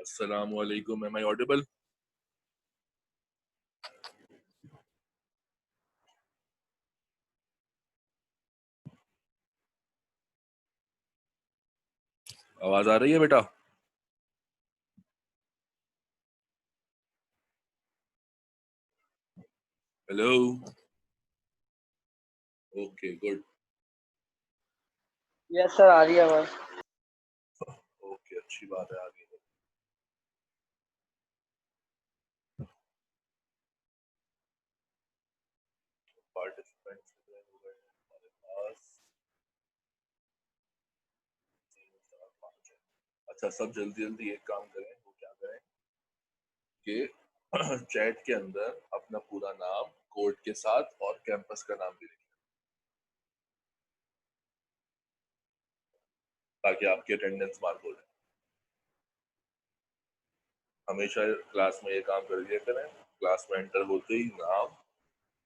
Assalamu alaikum. Am I audible? आवाज आ रही है बेटा? Hello. Okay, good. Yes sir, आ रही है आवाज. ओके, अच्छी बात है. आगे पार्टिसिपेंट्स हमारे पास 3 4 5 है. अच्छा, सब जल्दी जल्दी एक काम करें. वो क्या करें कि चैट के अंदर अपना पूरा नाम कोड के साथ और कैंपस का नाम भी लिखें, ताकि आपकी अटेंडेंस मार्क हो जाए. हमेशा क्लास में ये काम कर दिया करें. क्लास में एंटर होते ही नाम,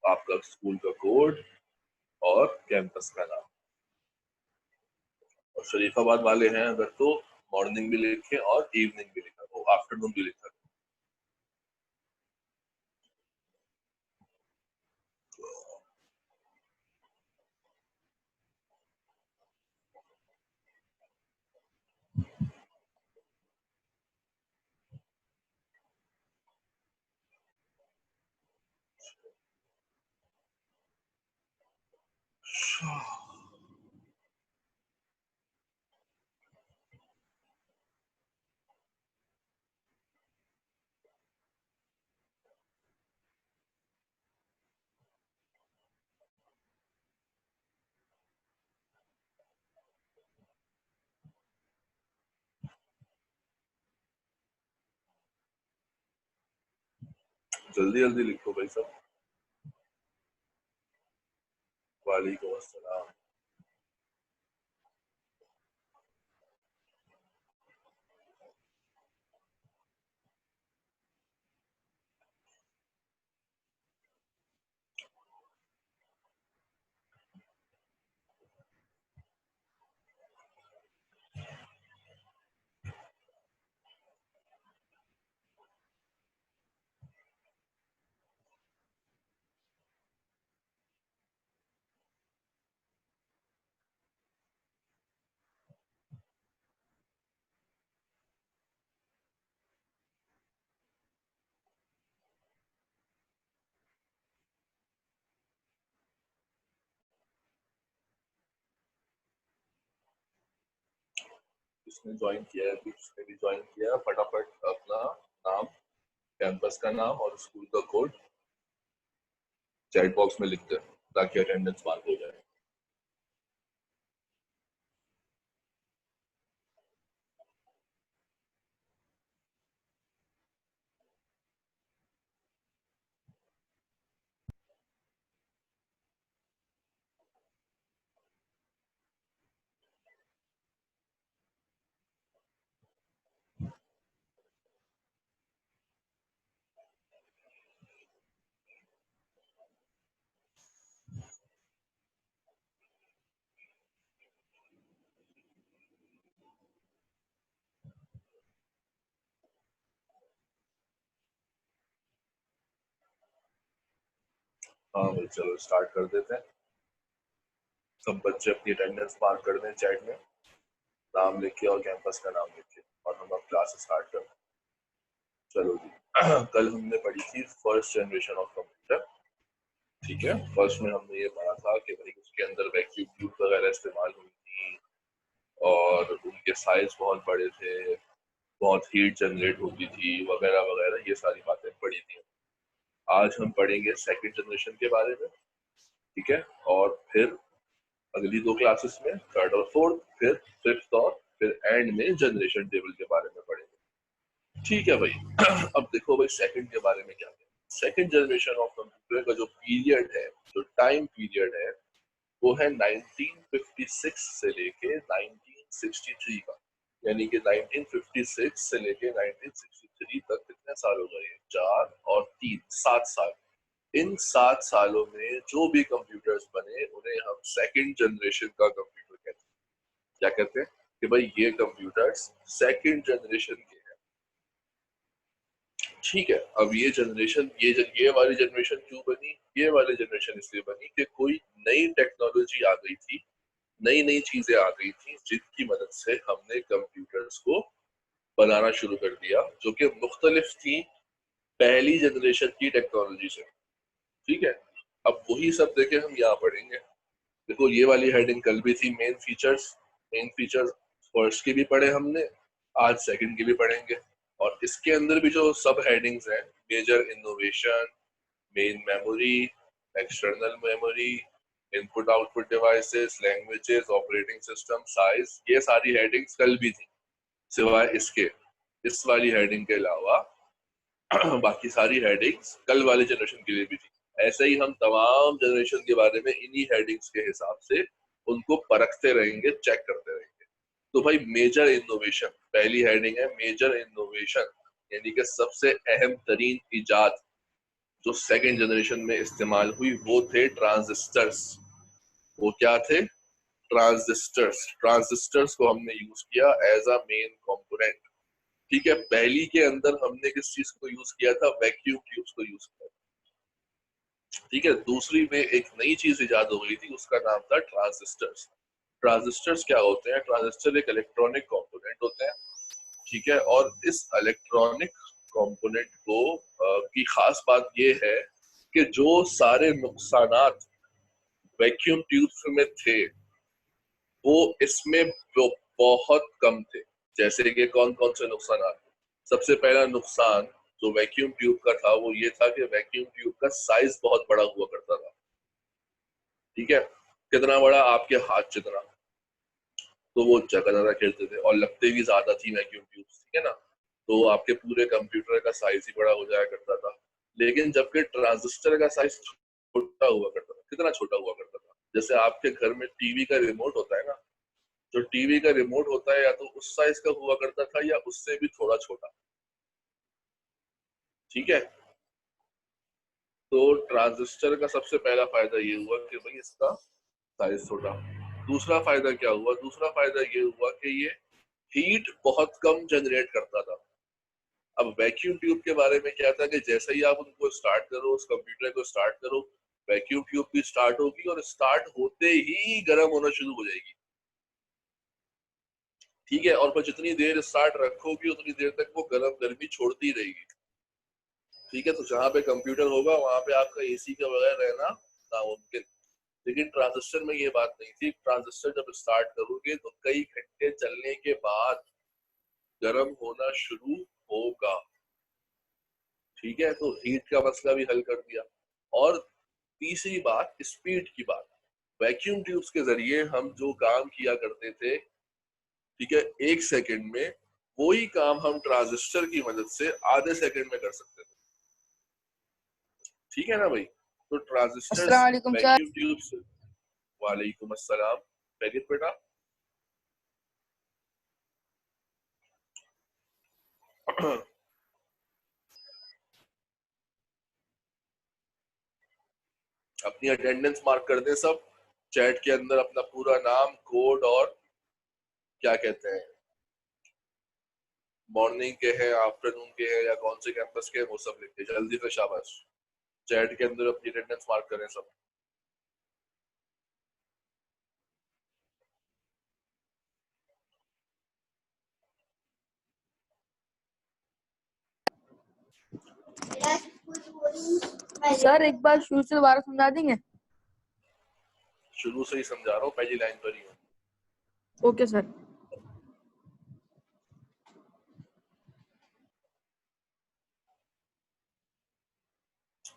आपका स्कूल का कोड और कैंपस का नाम. और शरीफाबाद वाले हैं अगर तो मॉर्निंग भी लिखे और इवनिंग भी लिखा हो, आफ्टरनून भी लिखा हो. जल्दी जल्दी लिखो भाई सब. वालेकुम अस्सलाम. जिसने ज्वाइन किया है, जिसने भी ज्वाइन किया है, फटाफट अपना नाम, कैंपस का नाम और स्कूल का कोड चैट बॉक्स में लिख दे, ताकि अटेंडेंस मार्क हो जाए. हाँ भाई, चलो स्टार्ट कर देते हैं. सब बच्चे अपनी अटेंडेंस मार्क कर दें चैट में, नाम लिख के और कैंपस का नाम लिख के, और हम अब क्लास स्टार्ट करते हैं. चलो जी. कल हमने पढ़ी थी फर्स्ट जनरेशन ऑफ कंप्यूटर. ठीक है. फर्स्ट में हमने ये पढ़ा था कि भाई उसके अंदर वैक्यूम ट्यूब वगैरह इस्तेमाल हुई थी, और उनके साइज बहुत बड़े थे, बहुत हीट जनरेट होती थी, वगैरह वगैरह, ये सारी बातें पढ़ी थी. आज हम पढ़ेंगे सेकंड जनरेशन के बारे में. ठीक है. और फिर अगली 2 क्लासेस में थर्ड और फोर्थ, फिर फिफ्थ, और फिर एंड में जनरेशन टेबल के बारे में पढ़ेंगे. ठीक है भाई. अब देखो भाई, सेकंड के बारे में क्या है. सेकंड जनरेशन ऑफ कंप्यूटर का जो पीरियड है, जो टाइम पीरियड है, वो है 1956 से लेके 1963 का. यानी कि 1956 से लेके 1963 तक कितने साल हो गए? 4 और 3, 7 साल. इन 7 सालों में जो भी कंप्यूटर्स बने, उन्हें हम सेकंड जनरेशन का कंप्यूटर कहते हैं. क्या कहते हैं? कि भाई ये कंप्यूटर्स सेकंड जनरेशन के हैं. ठीक है, अब ये जनरेशन ये वाली जनरेशन क्यों बनी? ये वाली जनरेशन इसलिए बनी कि कोई नई टेक्नोलॉजी आ गई थी, नई नई चीजें आ गई थी जिनकी मदद से हमने कंप्यूटर्स को बनाना शुरू कर दिया, जो कि मुख्तलिफ थी पहली जनरेशन की टेक्नोलॉजी से। ठीक है, अब वही सब देखे हम यहाँ पढ़ेंगे। देखो ये वाली हेडिंग कल भी थी, मेन फीचर्स फर्स्ट की भी पढ़े हमने, आज सेकंड की भी पढ़ेंगे। और इसके अंदर भी जो सब हेडिंग्स हैं, major innovation, main memory, external memory, input output devices, languages, operating system, size, ये सारी हेडिंग्स कल भी थी। सिवाय इसके, इस वाली हेडिंग के अलावा बाकी सारी हेडिंग्स कल वाले जनरेशन के लिए भी थी। ऐसे ही हम तमाम जनरेशन के बारे में इन्हीं हेडिंग्स के हिसाब से उनको परखते रहेंगे, चेक करते रहेंगे। तो भाई मेजर इनोवेशन पहली हेडिंग है, मेजर इनोवेशन यानी कि सबसे अहम तरीन इजाद जो सेकेंड जनरेशन में इस्तेमाल हुई वो थे ट्रांजिस्टर्स। वो क्या थे? ट्रांजिस्टर्स को हमने यूज किया एज अ मेन कंपोनेंट। ठीक है, पहली के अंदर हमने किस चीज को यूज किया था? वैक्यूम ट्यूब्स को यूज किया। ठीक है, दूसरी में एक नई चीज इजाद हो गई थी, उसका नाम था ट्रांजिस्टर्स। ट्रांजिस्टर्स क्या होते हैं? ट्रांजिस्टर एक इलेक्ट्रॉनिक कंपोनेंट होते हैं। ठीक है, और इस इलेक्ट्रॉनिक कंपोनेंट को की खास बात ये है कि जो सारे नुकसानात वैक्यूम ट्यूब्स में थे वो इसमें बहुत कम थे। जैसे कि कौन कौन से नुकसानात? सबसे पहला नुकसान जो वैक्यूम ट्यूब का था वो ये था कि वैक्यूम ट्यूब का साइज बहुत बड़ा हुआ करता था। ठीक है, कितना बड़ा? आपके हाथ जितना। तो वो जगह ज्यादा खेलते थे और लगते भी ज्यादा थी वैक्यूम ट्यूब्स। ठीक है ना, तो आपके पूरे कंप्यूटर का साइज ही बड़ा हो जाया करता था। लेकिन जबकि ट्रांजिस्टर का साइज छोटा हुआ करता था। कितना छोटा हुआ करता था? जैसे आपके घर में टीवी का रिमोट होता है ना, जो टीवी का रिमोट होता है या तो उस साइज का हुआ करता था या उससे भी थोड़ा छोटा। ठीक है, तो ट्रांजिस्टर का सबसे पहला फायदा ये हुआ कि भाई इसका साइज छोटा। दूसरा फायदा क्या हुआ? दूसरा फायदा ये हुआ कि ये हीट बहुत कम जनरेट करता था। अब वैक्यूम ट्यूब के बारे में क्या था कि जैसे ही आप उनको स्टार्ट करो, उस कंप्यूटर को स्टार्ट करो, वैक्यूम ट्यूब भी स्टार्ट होगी और स्टार्ट होते ही गर्म होना शुरू हो जाएगी। ठीक है, और फिर जितनी देर स्टार्ट रखोगी उतनी देर तक वो गर्मी छोड़ती रहेगी। ठीक है, तो जहां पे कंप्यूटर होगा वहां पे आपका एसी के बगैर रहना नामुमकिन। लेकिन ट्रांजिस्टर में ये बात नहीं थी। ट्रांजिस्टर जब स्टार्ट करोगे तो कई घंटे चलने के बाद गर्म होना शुरू होगा। ठीक है, तो हीट का मसला भी हल कर दिया। और तीसरी बात, स्पीड की बात। वैक्यूम ट्यूब्स के जरिए हम जो काम किया करते थे, ठीक है, 1 सेकंड में, वही काम हम ट्रांजिस्टर की मदद से आधे सेकंड में कर सकते थे। ठीक है ना भाई? तो ट्रांजिस्टर्स, अस्सलाम वालेकुम सर। Vacuum tubes. वालेकुम अस्सलाम। खैरियत बेटा? अपनी अटेंडेंस मार्क कर दें सब। चैट के अंदर अपना पूरा नाम, कोड और क्या कहते हैं, मॉर्निंग के हैं, आफ्टरनून के हैं या कौन से कैंपस के हैं, वो सब लिख के जल्दी से शाबाश। चैट के अंदर अपनी अटेंडेंस मार्क करें सब। सर एक बार शुरू से दोबारा समझा देंगे? शुरू से ही समझा रहा हूँ, पहली लाइन पर ही हूँ। Okay sir.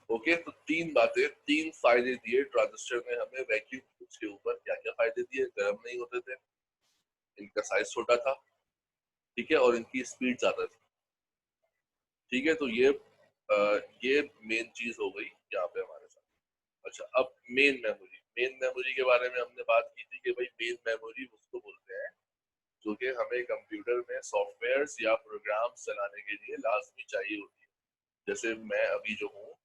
ओके, तो तीन बातें, तीन फायदे दिए ट्रांजिस्टर ने हमें वैक्यूम ट्यूब्स के ऊपर। क्या क्या फायदे दिए? गर्म नहीं होते थे, इनका साइज छोटा था, ठीक है, और इनकी स्पीड ज्यादा थी। ठीक है, तो ये मेन चीज हो गई यहाँ पे हमारे साथ। अच्छा, अब मेन मेमोरी के बारे में हमने बात की थी कि भाई मेन मेमोरी उसको बोलते हैं जो कि हमें कंप्यूटर में सॉफ्टवेयर्स या प्रोग्राम चलाने के लिए लाजमी चाहिए होती है। जैसे मैं अभी जो हूँ,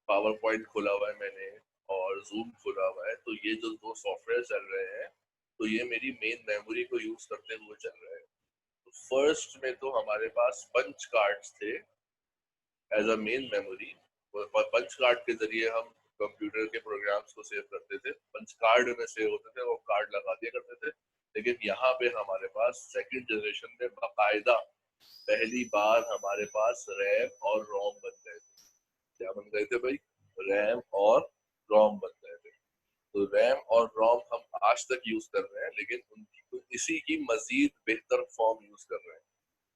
पावर पॉइंट खोला हुआ है मैंने और जूम खोला हुआ है, तो ये जो दो सॉफ्टवेयर चल रहे हैं तो ये मेरी मेन मेमोरी को यूज करते हुए चल रहे हैं। फर्स्ट में तो हमारे पास पंच कार्ड्स थे as a main memory. Punch card के जरिए हम कंप्यूटर के प्रोग्राम्स को सेव करते थे, पंच कार्ड में सेव होते थे, वो कार्ड लगा दिया करते थे। लेकिन यहाँ पे हमारे पास सेकंड जनरेशन में बाकायदा पहली बार हमारे पास रैम और रोम बन गए थे। क्या बन गए थे भाई? रैम और रोम बन गए थे। तो रैम और रोम हम आज तक यूज कर रहे हैं, लेकिन उनकी इसी की मजीद बेहतर फॉर्म यूज कर रहे हैं,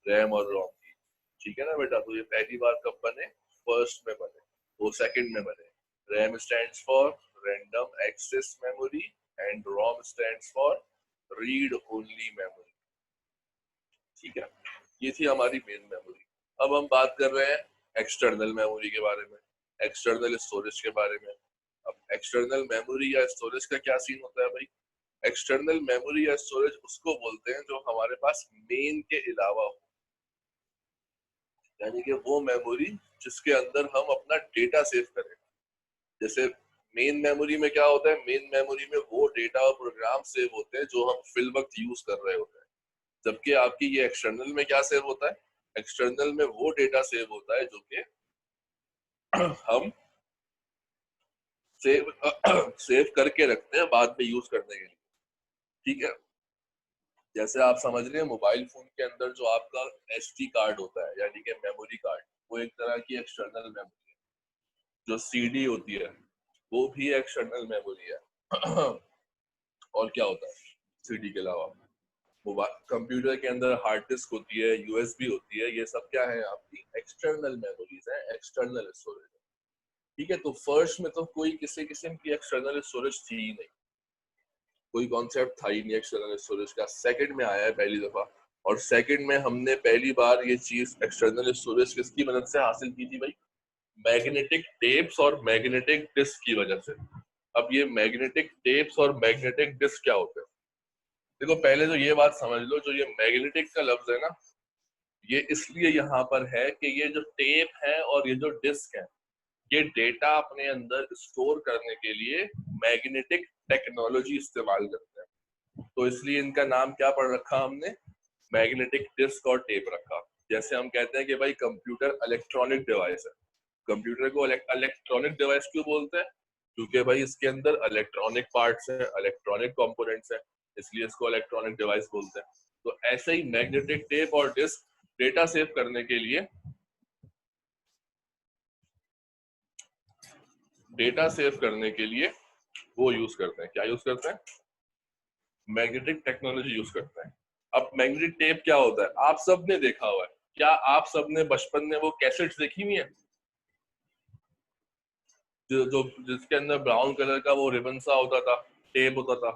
रैम और रोम की। ठीक है ना बेटा? तो ये पहली बार कब बने? फर्स्ट में बने। वो सेकंड में बने। RAM stands for random access memory and ROM stands for read only memory. ठीक है, ये थी हमारी मेन मेमोरी। अब हम बात कर रहे हैं एक्सटर्नल मेमोरी के बारे में, एक्सटर्नल स्टोरेज के बारे में। अब एक्सटर्नल मेमोरी या स्टोरेज का क्या सीन होता है भाई? एक्सटर्नल मेमोरी या स्टोरेज उसको बोलते हैं जो हमारे पास मेन के अलावा हो, यानी कि वो मेमोरी जिसके अंदर हम अपना डेटा सेव करें। जैसे मेन मेमोरी में क्या होता है? मेन मेमोरी में वो डेटा और प्रोग्राम सेव होते हैं जो हम फिल वक्त यूज कर रहे होते हैं। जबकि आपकी ये एक्सटर्नल में क्या सेव होता है? एक्सटर्नल में वो डेटा सेव होता है जो कि हम सेव सेव करके रखते हैं बाद में यूज करने के लिए। ठीक है, जैसे आप समझ रहे हैं मोबाइल फोन के अंदर जो आपका एसडी कार्ड होता है, यानी कि मेमोरी कार्ड, वो एक तरह की एक्सटर्नल मेमोरी है। जो सीडी होती है वो भी एक्सटर्नल मेमोरी है। और क्या होता है सीडी के अलावा? मोबाइल कंप्यूटर के अंदर हार्ड डिस्क होती है, यूएसबी होती है, ये सब क्या है? आपकी एक्सटर्नल मेमोरीज है, एक्सटर्नल स्टोरेज है। ठीक है, तो फर्स्ट में तो कोई किसी किस्म की एक्सटर्नल स्टोरेज थी ही नहीं, कोई कॉन्सेप्ट था ही नहीं एक्सटर्नल स्टोरेज का। सेकंड में आया है पहली दफा, और सेकंड में हमने पहली बार ये चीज एक्सटर्नल स्टोरेज किसकी मदद से हासिल की थी भाई? मैग्नेटिक टेप्स और मैग्नेटिक डिस्क की वजह से। अब ये मैग्नेटिक टेप्स और मैग्नेटिक डिस्क क्या होते हैं? देखो, पहले तो ये बात समझ लो, जो ये मैग्नेटिक का लफ्ज है ना, ये इसलिए यहाँ पर है कि ये जो टेप है और ये जो डिस्क है, ये डेटा अपने अंदर स्टोर करने के लिए मैग्नेटिक टेक्नोलॉजी इस्तेमाल करते हैं। तो इसलिए इनका नाम क्या पढ़ रखा हमने? मैग्नेटिक डिस्क और टेप रखा। जैसे हम कहते हैं कि भाई कंप्यूटर इलेक्ट्रॉनिक डिवाइस है। कंप्यूटर को इलेक्ट्रॉनिक डिवाइस क्यों बोलते हैं? क्योंकि भाई इसके अंदर इलेक्ट्रॉनिक पार्ट्स हैं, इलेक्ट्रॉनिक कंपोनेंट्स हैं, इसलिए इसको इलेक्ट्रॉनिक डिवाइस बोलते हैं। तो ऐसे ही मैग्नेटिक टेप और डिस्क डेटा सेव करने के लिए, वो यूज करते हैं, क्या यूज करते हैं? मैग्नेटिक टेक्नोलॉजी यूज करते हैं। अब मैग्नेटिक टेप क्या होता है? आप सब ने देखा हुआ है। क्या आप सब ने बचपन में वो कैसेट्स देखी हुई है जो जो जिसके अंदर ब्राउन कलर का वो रिबन सा होता था, टेप होता था?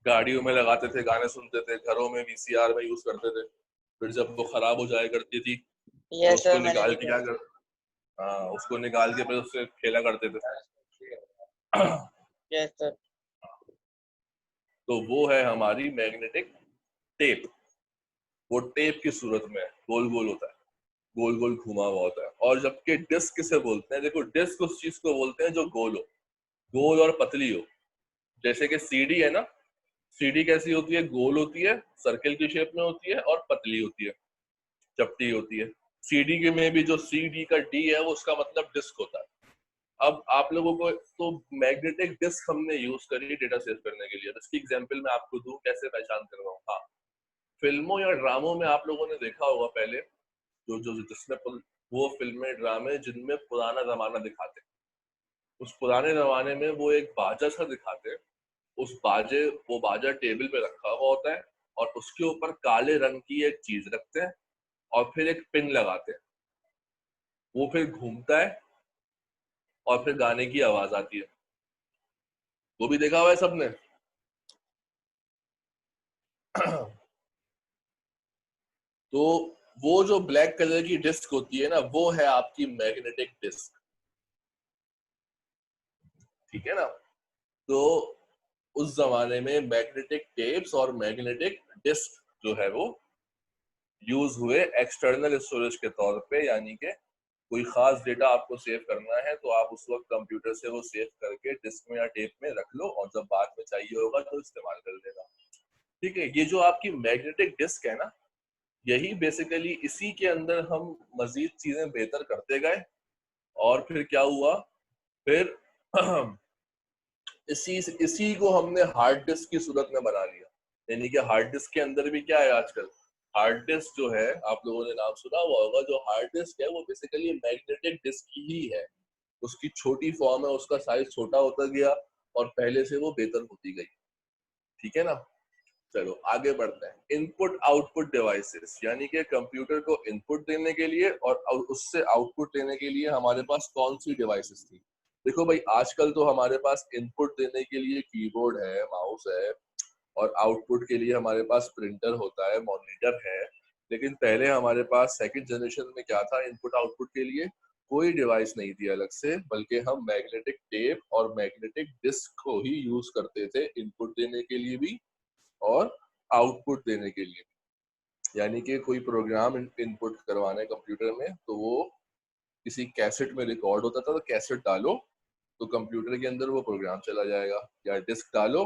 गाड़ियों में लगाते थे, गाने सुनते थे, घरों में वीसीआर में यूज करते थे। फिर जब वो खराब हो जाया करती थी तो यस उसको सर, मैंने निकाल के देखा। हाँ, उसको निकाल के फिर उससे खेला करते थे। Yes sir. तो वो है हमारी मैग्नेटिक टेप। वो टेप की सूरत में गोल गोल होता है, गोल गोल घुमा हुआ होता है। और जबकि डिस्क किसे बोलते हैं? देखो, डिस्क उस चीज को बोलते हैं जो गोल हो, गोल और पतली हो। जैसे कि सीडी है ना, सीडी कैसी होती है? गोल होती है, सर्किल की शेप में होती है और पतली होती है, चपटी होती है। सीडी के में भी जो सी डी का डी है वो उसका मतलब डिस्क होता है। अब आप लोगों को तो मैग्नेटिक डिस्क हमने यूज करी डेटा सेव करने के लिए। इसकी एग्जांपल मैं आपको दूं कैसे पहचान कर रहा हूँ। हाँ, फिल्मों या ड्रामों में आप लोगों ने देखा होगा पहले, जो जो जिसमें वो फिल्में ड्रामे जिनमें पुराना जमाना दिखाते हैं, उस पुराने जमाने में वो एक बाजा सा दिखाते हैं। वो बाजा टेबल पे रखा हुआ होता है और उसके ऊपर काले रंग की एक चीज रखते हैं और फिर एक पिन लगाते हैं। वो फिर घूमता है और फिर गाने की आवाज आती है। वो भी देखा हुआ है सबने। तो वो जो ब्लैक कलर की डिस्क होती है ना, वो है आपकी मैग्नेटिक डिस्क। ठीक है ना? तो उस जमाने में मैग्नेटिक टेप्स और मैग्नेटिक डिस्क जो है वो यूज हुए एक्सटर्नल स्टोरेज के तौर पे। यानी कि कोई खास डेटा आपको सेव करना है तो आप उस वक्त कंप्यूटर से वो सेव करके डिस्क में या टेप में रख लो और जब बाद में चाहिए होगा तो इस्तेमाल कर लेना। ठीक है, ये जो आपकी मैग्नेटिक डिस्क है ना, यही बेसिकली इसी के अंदर हम मजीद चीजें बेहतर करते गए, और फिर क्या हुआ, फिर इसी को हमने हार्ड डिस्क की सूरत में बना लिया। यानी कि हार्ड डिस्क के अंदर भी क्या है आजकल, हार्ड डिस्क जो है, आप लोगों ने नाम सुना हुआ होगा, जो हार्ड डिस्क है वो बेसिकली मैग्नेटिक डिस्क ही है। उसकी छोटी फॉर्म है, उसका साइज छोटा होता गया और पहले से वो बेहतर होती गई। ठीक है ना। चलो आगे बढ़ते हैं। इनपुट आउटपुट डिवाइसेस, यानी कि कंप्यूटर को इनपुट देने के लिए और उससे आउटपुट लेने के लिए हमारे पास कौन सी डिवाइसेस थी। देखो भाई, आजकल तो हमारे पास इनपुट देने के लिए कीबोर्ड है, माउस है, और आउटपुट के लिए हमारे पास प्रिंटर होता है, मॉनिटर है। लेकिन पहले हमारे पास सेकंड जनरेशन में क्या था, इनपुट आउटपुट के लिए कोई डिवाइस नहीं थी अलग से, बल्कि हम मैग्नेटिक टेप और मैग्नेटिक डिस्क को ही यूज करते थे इनपुट देने के लिए भी और आउटपुट देने के लिए भी। यानी कि कोई प्रोग्राम इनपुट करवाना है कंप्यूटर में, तो वो किसी कैसेट में रिकॉर्ड होता था, तो कैसेट डालो तो कंप्यूटर के अंदर वो प्रोग्राम चला जाएगा, या डिस्क डालो,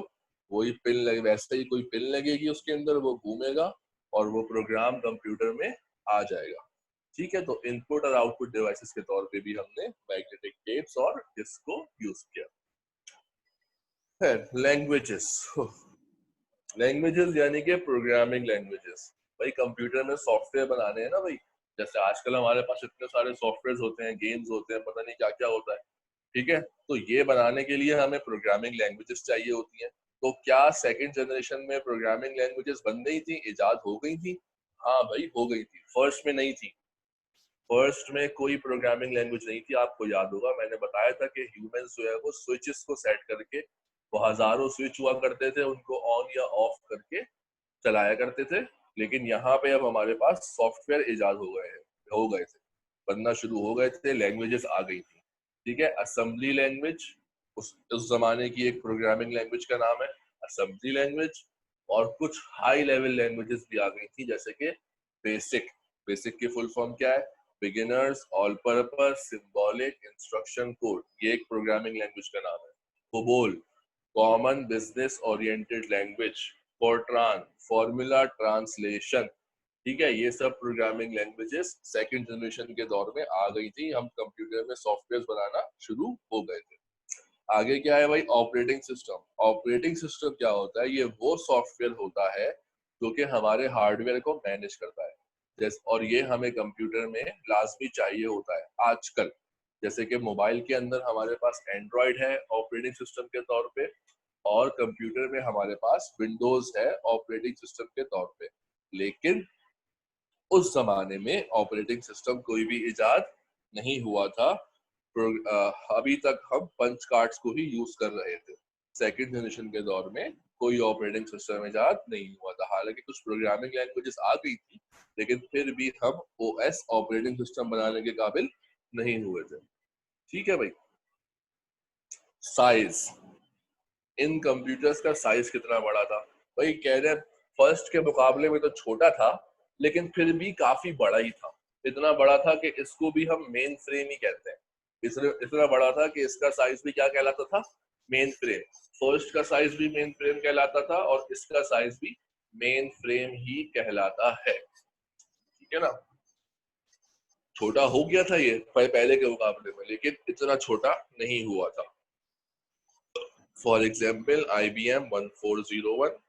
वही पिन लगे, वैसे ही कोई पिन लगेगी उसके अंदर, वो घूमेगा और वो प्रोग्राम कंप्यूटर में आ जाएगा। ठीक है, तो इनपुट और आउटपुट डिवाइसेस के तौर पे भी हमने मैग्नेटिक टेप्स और डिस्क को यूज किया। लैंग्वेजेस, लैंग्वेजेस यानी कि प्रोग्रामिंग लैंग्वेजेस। भाई कंप्यूटर में सॉफ्टवेयर बनाने हैं ना भाई, जैसे आजकल हमारे पास इतने सारे सॉफ्टवेयर होते हैं, गेम्स होते हैं, पता नहीं क्या क्या होता है। ठीक है, तो ये बनाने के लिए हमें प्रोग्रामिंग लैंग्वेजेस चाहिए होती हैं। तो क्या सेकंड जनरेशन में प्रोग्रामिंग लैंग्वेजेस बन गई थी, इजाद हो गई थी? हाँ भाई, हो गई थी। फर्स्ट में नहीं थी, फर्स्ट में कोई प्रोग्रामिंग लैंग्वेज नहीं थी। आपको याद होगा मैंने बताया था कि ह्यूमंस जो है वो स्विचेस को सेट करके, वो हजारों स्विच हुआ करते थे, उनको ऑन या ऑफ करके चलाया करते थे। लेकिन यहाँ पे अब हमारे पास सॉफ्टवेयर इजाद हो गए थे, बनना शुरू हो गए थे, लैंग्वेजेस आ गई थी। ठीक है, असेंबली लैंग्वेज उस जमाने की एक प्रोग्रामिंग लैंग्वेज का नाम है, असेंबली लैंग्वेज। और कुछ हाई लेवल लैंग्वेजेस भी आ गई थी, जैसे कि बेसिक। बेसिक की फुल फॉर्म क्या है? Beginners all purpose symbolic instruction code, ये एक प्रोग्रामिंग लैंग्वेज का नाम है। COBOL, common business oriented language. Fortran, formula translation. ठीक है, ये सब प्रोग्रामिंग लैंग्वेजेस सेकंड जनरेशन के दौर में आ गई थी, हम कंप्यूटर में सॉफ्टवेयर बनाना शुरू हो गए थे। आगे क्या है भाई? Operating system. ऑपरेटिंग सिस्टम क्या होता है? ये वो सॉफ्टवेयर होता है जो कि हमारे हार्डवेयर को मैनेज करता है, जैसे, और ये हमें कंप्यूटर में लाजमी चाहिए होता है आजकल। जैसे कि मोबाइल के अंदर हमारे पास एंड्रॉइड है ऑपरेटिंग सिस्टम के तौर पे, और कंप्यूटर में हमारे पास विंडोज है ऑपरेटिंग सिस्टम के तौर पे। लेकिन उस जमाने में ऑपरेटिंग सिस्टम कोई भी इजाद नहीं हुआ था। अभी तक हम पंच कार्ड्स को ही यूज कर रहे थे। सेकंड जनरेशन के दौर में कोई ऑपरेटिंग सिस्टम इजाद नहीं हुआ था। हालांकि कुछ प्रोग्रामिंग लैंग्वेजेस आ गई थी, लेकिन फिर भी हम ओएस ऑपरेटिंग सिस्टम बनाने के काबिल नहीं हुए थे। ठीक है भाई। साइज, इन कंप्यूटर्स का साइज कितना बड़ा था? भाई कह रहे फर्स्ट के मुकाबले में तो छोटा था, लेकिन फिर भी काफी बड़ा ही था। इतना बड़ा था कि इसको भी हम मेन फ्रेम ही कहते हैं। इतना बड़ा था कि इसका साइज भी क्या कहलाता था? Main frame. फर्स्ट का साइज भी मेन फ्रेम कहलाता था और इसका साइज भी मेन फ्रेम ही कहलाता है। ठीक है ना। छोटा हो गया था ये पहले के मुकाबले में, लेकिन इतना छोटा नहीं हुआ था। फॉर एग्जाम्पल IBM 1401,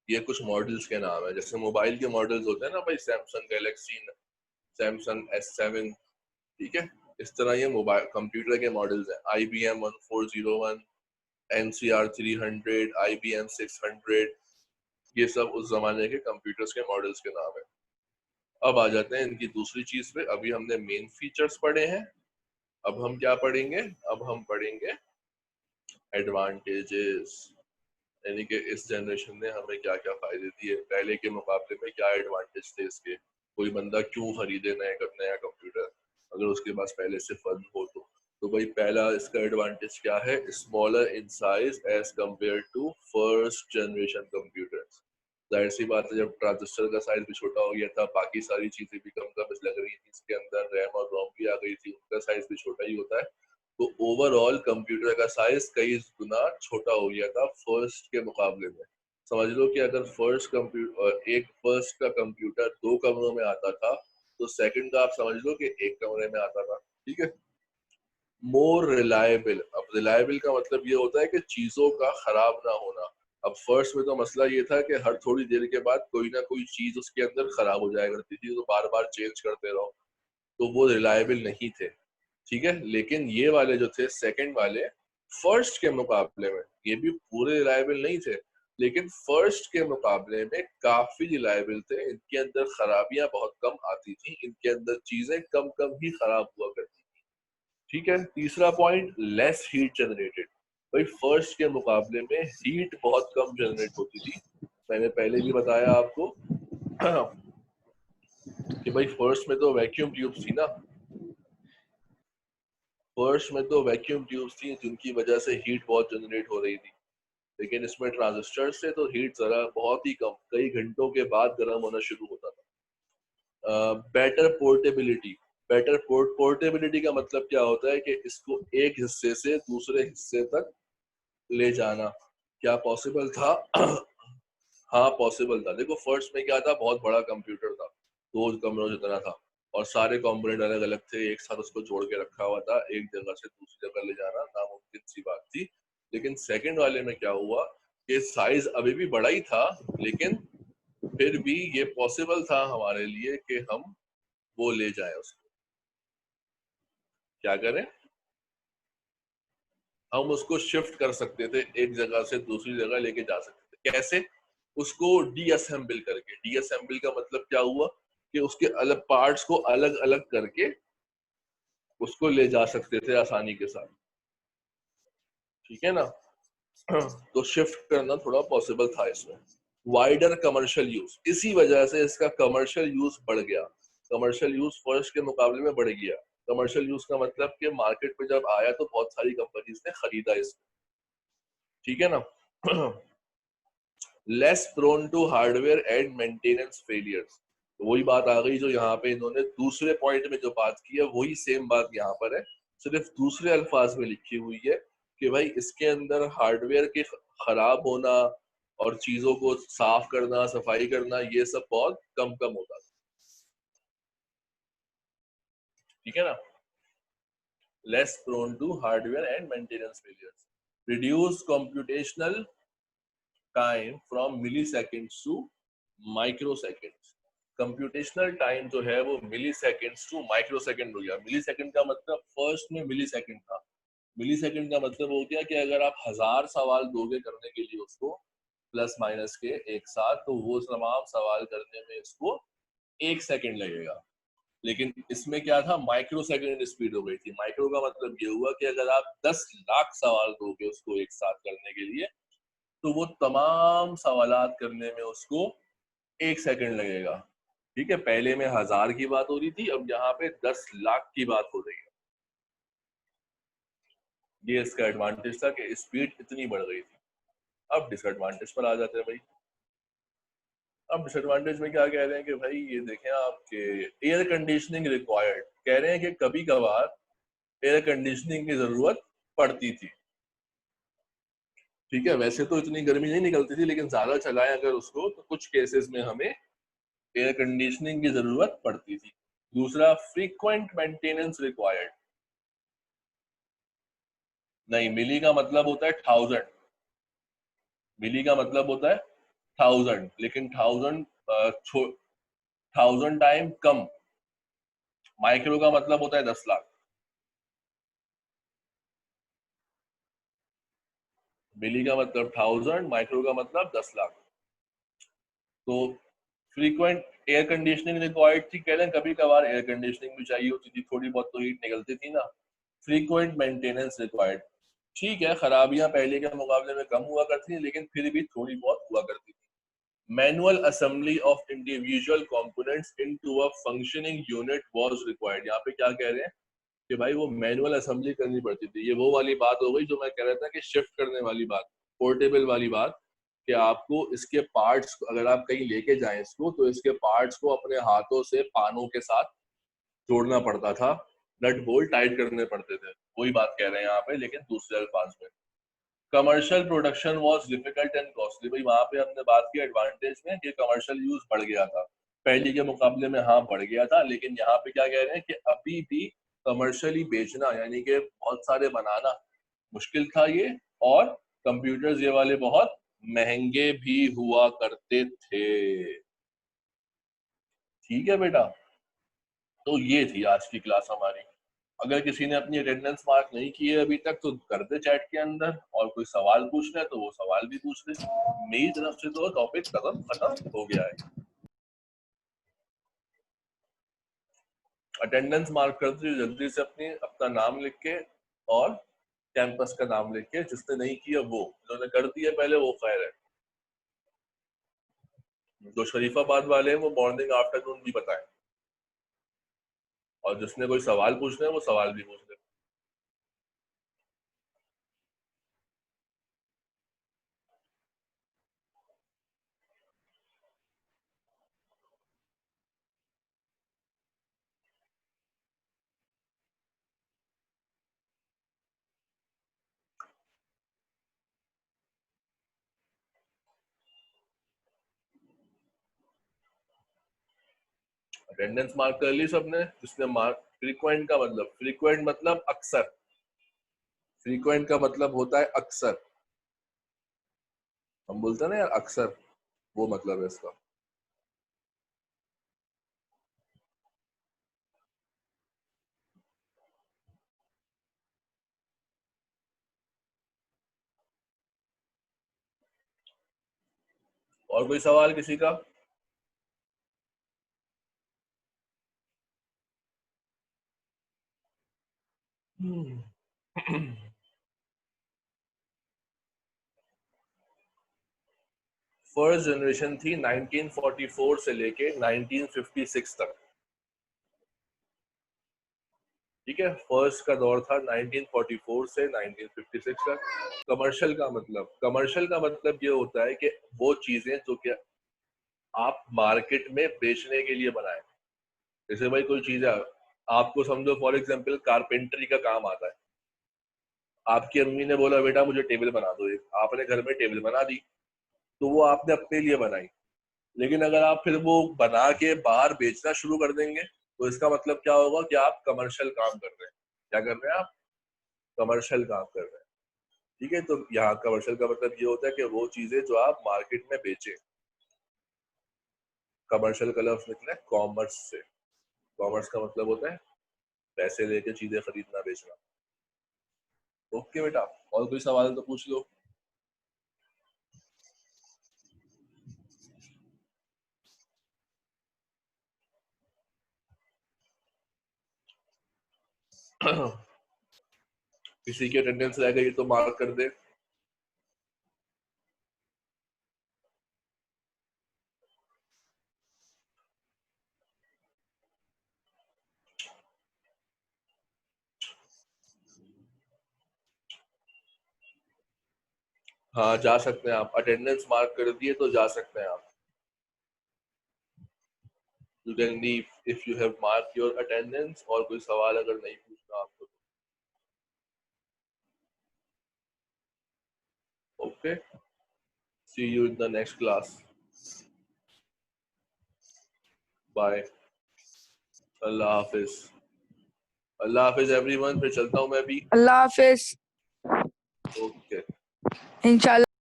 ये कुछ मॉडल्स के नाम है। जैसे मोबाइल के मॉडल्स होते हैं ना भाई, सैमसंग गैलेक्सी, सैमसंग S7। ठीक है, इस तरह ये मोबाइल कंप्यूटर के मॉडल्स हैं। IBM 1401, NCR 300, IBM 600, ये सब उस जमाने के कंप्यूटर्स के मॉडल्स के नाम है। अब आ जाते हैं इनकी दूसरी चीज पे। अभी हमने मेन फीचर्स पढ़े हैं, अब हम क्या पढ़ेंगे? अब हम पढ़ेंगे एडवांटेजेस। यानी कि इस जनरेशन ने हमें क्या क्या फायदे दिए, पहले के मुकाबले में क्या एडवांटेज थे इसके, कोई बंदा क्यों खरीदे नया कंप्यूटर अगर उसके पास पहले से फंड हो तो भाई पहला इसका एडवांटेज क्या है? Smaller in size as compare to first generation computers. जाहिर सी बात है, जब ट्रांजिस्टर का साइज भी छोटा हो गया था, बाकी सारी चीजें भी कम कम लग रही थी इसके अंदर, रैम और रोम भी आ गई थी, उनका साइज भी छोटा ही होता है। तो ओवरऑल कंप्यूटर का साइज कई गुना छोटा हो गया था फर्स्ट के मुकाबले में। समझ लो कि अगर फर्स्ट का कंप्यूटर 2 कमरों में आता था, तो सेकंड का आप समझ लो कि 1 कमरे में आता था। ठीक है। मोर रिलायबल, अब रिलायबल का मतलब ये होता है कि चीजों का खराब ना होना। अब फर्स्ट में तो मसला ये था कि हर थोड़ी देर के बाद कोई ना कोई चीज उसके अंदर खराब हो जाया करती थी, तो बार बार चेंज करते रहो, तो वो रिलायबल नहीं थे। ठीक है। लेकिन ये वाले जो थे सेकंड वाले, फर्स्ट के मुकाबले में ये भी पूरे रिलायबल नहीं थे, लेकिन फर्स्ट के मुकाबले में काफी रिलायबल थे। इनके अंदर खराबियां बहुत कम आती थी, इनके अंदर चीजें कम कम ही खराब हुआ करती। ठीक है। तीसरा पॉइंट, लेस हीट जनरेटेड। भाई फर्स्ट के मुकाबले में हीट बहुत कम जनरेट होती थी। मैंने पहले भी बताया आपको कि भाई फर्स्ट में तो वैक्यूम ट्यूब्स थी ना, फर्स्ट में तो वैक्यूम ट्यूब्स थी जिनकी वजह से हीट बहुत जनरेट हो रही थी। लेकिन इसमें ट्रांजिस्टर से तो हीट जरा बहुत ही कम, कई घंटों के बाद गर्म होना शुरू होता था। बेटर पोर्टेबिलिटी, पोर्टेबिलिटी का मतलब क्या होता है कि इसको एक हिस्से से दूसरे हिस्से तक ले जाना क्या पॉसिबल था? हाँ पॉसिबल था। देखो फर्स्ट में क्या था, बहुत बड़ा कंप्यूटर था, 2 कमरों जितना था, और सारे कंपोनेंट अलग अलग थे, एक साथ उसको जोड़ के रखा हुआ था, एक जगह से दूसरी जगह ले जाना नामुमकिन सी बात थी। लेकिन सेकंड वाले में क्या हुआ कि साइज अभी भी बड़ा ही था, लेकिन फिर भी ये पॉसिबल था हमारे लिए कि हम वो ले जाए उसको। क्या करें, हम उसको शिफ्ट कर सकते थे, एक जगह से दूसरी जगह लेके जा सकते थे। कैसे? उसको डीअसेंबल करके। डीअसेंबल का मतलब क्या हुआ कि उसके अलग पार्ट्स को अलग अलग करके उसको ले जा सकते थे आसानी के साथ। ठीक है ना? तो शिफ्ट करना थोड़ा पॉसिबल था इसमें। वाइडर कमर्शियल यूज, इसी वजह से इसका कमर्शियल यूज बढ़ गया। कमर्शियल यूज फर्स्ट के मुकाबले में बढ़ गया। कमर्शियल यूज का मतलब कि मार्केट में जब आया तो बहुत सारी कंपनीज ने खरीदा इसको। ठीक है ना? Less prone to hardware and maintenance failures. तो वही बात आ गई जो यहाँ पे इन्होंने दूसरे पॉइंट में जो बात की है, वही सेम बात यहाँ पर है, सिर्फ दूसरे अल्फाज में लिखी हुई है कि भाई इसके अंदर हार्डवेयर के खराब होना और चीजों को साफ करना, सफाई करना, ये सब बहुत कम कम होता था। ठीक है ना? Less prone to hardware and maintenance failures, reduce computational time from milli seconds to micro seconds. Computational time जो है वो milli seconds to micro second हो गया। मिली सेकेंड का मतलब फर्स्ट में मिली सेकेंड था, मिली सेकेंड का मतलब हो गया कि अगर आप 1000 सवाल दोगे करने के लिए उसको, प्लस माइनस के एक साथ, तो वो तमाम सवाल करने में इसको 1 सेकेंड लगेगा। लेकिन इसमें क्या था, माइक्रो सेकेंड स्पीड हो गई थी। माइक्रो का मतलब ये हुआ कि अगर आप 10 लाख सवाल दोगे उसको एक साथ करने के लिए, तो वो तमाम सवालात करने में उसको 1 सेकेंड लगेगा। ठीक है। पहले में 1000 की बात हो रही थी, अब यहाँ पे 10 लाख की बात हो रही है। ये इसका एडवांटेज था कि स्पीड इतनी बढ़ गई थी। अब डिसएडवांटेज पर आ जाते हैं भाई। अब डिसएडवांटेज में क्या कह रहे हैं कि भाई ये देखें आपके एयर कंडीशनिंग रिक्वायर्ड, कह रहे हैं कि कभी कभार एयर कंडीशनिंग की जरूरत पड़ती थी। ठीक है। वैसे तो इतनी गर्मी नहीं निकलती थी, लेकिन ज्यादा चलाएं अगर उसको तो कुछ केसेस में हमें एयर कंडीशनिंग की जरूरत पड़ती थी। दूसरा, फ्रीक्वेंट मेंटेनेंस रिक्वायर्ड। नहीं, मिली का मतलब होता है 1000, मिली का मतलब होता है 1000, लेकिन 1000 टाइम कम। माइक्रो का मतलब होता है 10 लाख। मिली का मतलब 1000, माइक्रो का मतलब 10 लाख। तो फ्रीक्वेंट एयर कंडीशनिंग रिक्वायर्ड थी, कह रहे हैं कभी कभार एयर कंडीशनिंग भी चाहिए होती थी, थोड़ी बहुत तो हीट निकलती थी ना। फ्रीक्वेंट मेंटेनेंस रिक्वायर्ड, ठीक है, खराबियां पहले के मुकाबले में कम हुआ करती थी, लेकिन फिर भी थोड़ी बहुत हुआ करती थी। Manual assembly of individual components into a functioning unit was required. यहाँ पे क्या कह रहे हैं कि भाई वो मैनुअल असेंबली करनी पड़ती थी। ये वो वाली बात हो गई जो मैं कह रहा था कि शिफ्ट करने वाली बात, पोर्टेबल वाली बात, कि आपको इसके पार्ट्स, अगर आप कहीं लेके जाएं इसको, तो इसके पार्ट्स को अपने हाथों से पानों के साथ जोड़ना पड़ता था, नट बोल्ट टाइट करने पड़ते थे। वही बात कह रहे हैं यहाँ पे, लेकिन दूसरे अल्फाज में। Commercial production was difficult and costly. भाई वहां पे हमने बात की एडवांटेज में कि कमर्शियल यूज बढ़ गया था, पहले के मुकाबले में हाँ बढ़ गया था, लेकिन यहाँ पे क्या कह रहे हैं कि अभी भी कमर्शियली बेचना यानी कि बहुत सारे बनाना मुश्किल था ये, और कंप्यूटर्स ये वाले बहुत महंगे भी हुआ करते थे। ठीक है बेटा, तो ये थी आज की क्लास हमारी। अगर किसी ने अपनी अटेंडेंस मार्क नहीं की है अभी तक तो कर दे चैट के अंदर, और कोई सवाल पूछना है तो वो सवाल भी पूछ ले। मेरी तरफ से तो टॉपिक खत्म हो गया है। अटेंडेंस मार्क कर दीजिए जल्दी से, अपना नाम लिख के और कैंपस का नाम लिख के। जिसने नहीं किया वो, जिन्होंने कर दिया पहले वो खैर है। जो शरीफाबाद वाले हैं वो मॉर्निंग आफ्टरनून भी बताएं, और जिसने कोई सवाल पूछना है वो सवाल भी पूछ ले। अटेंडेंस मार्क कर ली सबने, जिसने मार्क। फ्रीक्वेंट का मतलब, फ्रीक्वेंट मतलब अक्सर, फ्रीक्वेंट का मतलब होता है अक्सर। हम बोलते हैं ना यार अक्सर, वो मतलब है इसका। और कोई सवाल किसी का? फर्स्ट जनरेशन थी 1944 से लेके 1956 तक। ठीक है, फर्स्ट का दौर था 1944 से 1956 तक। कमर्शियल का मतलब, कमर्शियल का मतलब ये होता है कि वो चीजें जो कि आप मार्केट में बेचने के लिए बनाए। जैसे भाई कोई चीज है, आपको समझो फॉर एग्जांपल कारपेंटरी का काम आता है। आपकी अम्मी ने बोला बेटा मुझे टेबल बना दो एक, आपने घर में टेबल बना दी, तो वो आपने अपने लिए बनाई। लेकिन अगर आप फिर वो बना के बाहर बेचना शुरू कर देंगे तो इसका मतलब क्या होगा कि आप कमर्शियल काम कर रहे हैं। क्या कर रहे हैं आप? कमर्शियल काम कर रहे हैं। ठीक है, तो यहाँ कमर्शियल का मतलब ये होता है कि वो चीजें जो आप मार्केट में बेचे। कमर्शियल का लफ्ज निकला है कॉमर्स से। कॉमर्स का मतलब होता है पैसे लेके चीजें खरीदना बेचना। ओके बेटा, और कोई सवाल तो पूछ लो। किसी की अटेंडेंस रह गई तो मार्क कर दे। हाँ जा सकते हैं आप, अटेंडेंस मार्क कर दिए तो जा सकते हैं आप। You can leave if you have marked your attendance। और कोई सवाल अगर नहीं पूछना आपको तो okay, see you in the next class। Bye, अल्लाह हाफिज। अल्लाह हाफिज एवरीवन, फिर चलता हूँ मैं भी। अल्लाह हाफिज। ओके इंशाल्लाह।